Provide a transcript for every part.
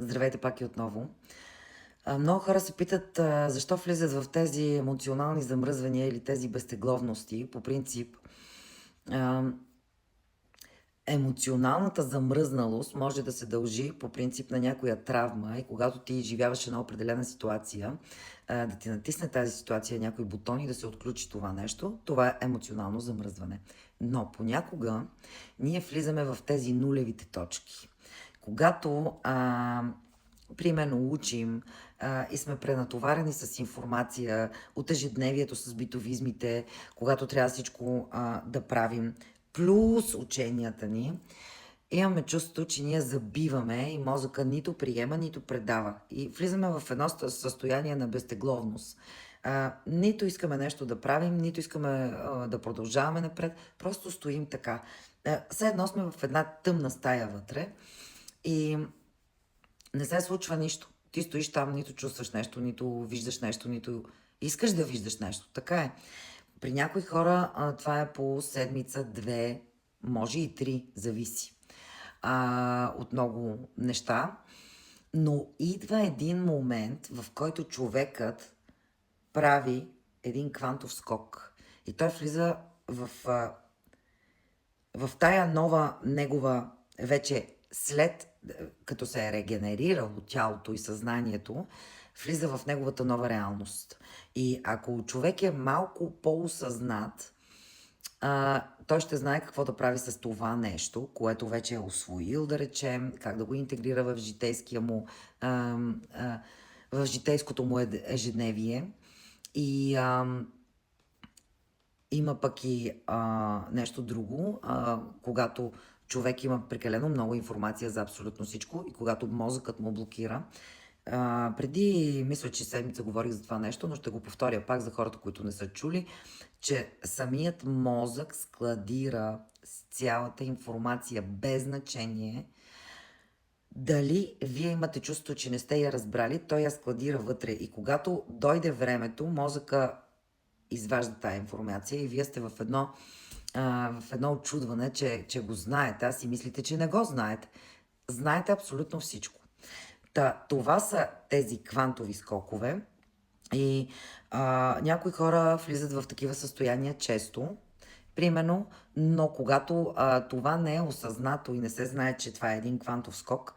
Здравейте пак и отново. Много хора се питат защо влизат в тези емоционални замръзвания или тези безтегловности. По принцип, а, емоционалната замръзналост може да се дължи по принцип на някоя травма и когато ти изживяваш една определена ситуация, да ти натисне тази ситуация някой бутон и да се отключи това нещо, това е емоционално замръзване. Но понякога ние влизаме в тези нулевите точки. Когато примерно учим и сме пренатоварени с информация от ежедневието, с битовизмите, когато трябва всичко да правим, плюс ученията ни, имаме чувството, че ние забиваме и мозъка нито приема, нито предава. И влизаме в едно състояние на безтегловност. Нито искаме нещо да правим, нито искаме да продължаваме напред, просто стоим така. Все едно сме в една тъмна стая вътре и не се случва нищо. Ти стоиш там, нито чувстваш нещо, нито виждаш нещо, нито искаш да виждаш нещо. Така е. При някои хора това е по седмица, две, може и три, зависи от много неща. Но идва един момент, в който човекът прави един квантов скок. И той влиза в тая нова негова вече след, като се е регенерирало тялото и съзнанието, влиза в неговата нова реалност. И ако човек е малко по-осъзнат, той ще знае какво да прави с това нещо, което вече е усвоил, да речем, как да го интегрира в житейския му, в житейското му ежедневие. И има пък и нещо друго, когато човек има прекалено много информация за абсолютно всичко и когато мозъкът му блокира. Преди, мисля, че седмица говорих за това нещо, но ще го повторя пак за хората, които не са чули, че самият мозък складира с цялата информация без значение. Дали вие имате чувство, че не сте я разбрали, той я складира вътре и когато дойде времето, мозъка изважда тая информация и вие сте в едно очудване, че го знаете. Аз си мислите, че не го знаете. Знаете абсолютно всичко. Това са тези квантови скокове и някои хора влизат в такива състояния често, примерно, но когато това не е осъзнато и не се знае, че това е един квантов скок,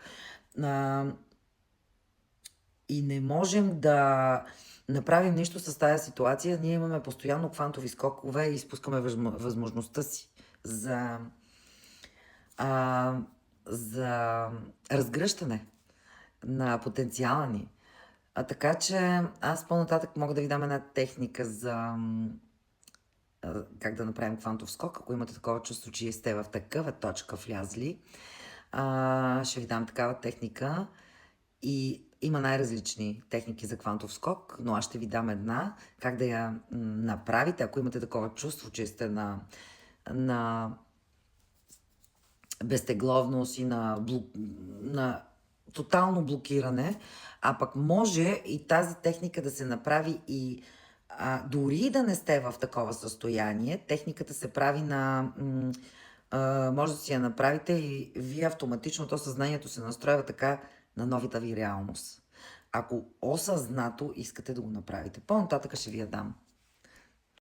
и не можем да направим нищо с тази ситуация, ние имаме постоянно квантови скокове и изпускаме възможността си за, а, за разгръщане на потенциала ни. Така че аз по-нататък мога да ви дам една техника за как да направим квантов скок. Ако имате такова чувство, че сте в такава точка влязли, ще ви дам такава техника. И има най-различни техники за квантов скок, но аз ще ви дам една, как да я направите, ако имате такова чувство, че сте на безтегловност и на тотално блокиране, а пък може и тази техника да се направи и дори да не сте в такова състояние, техниката се прави може да си я направите и вие автоматично, то съзнанието се настройва така на новата ви реалност. Ако осъзнато искате да го направите. По-нататък ще ви я дам.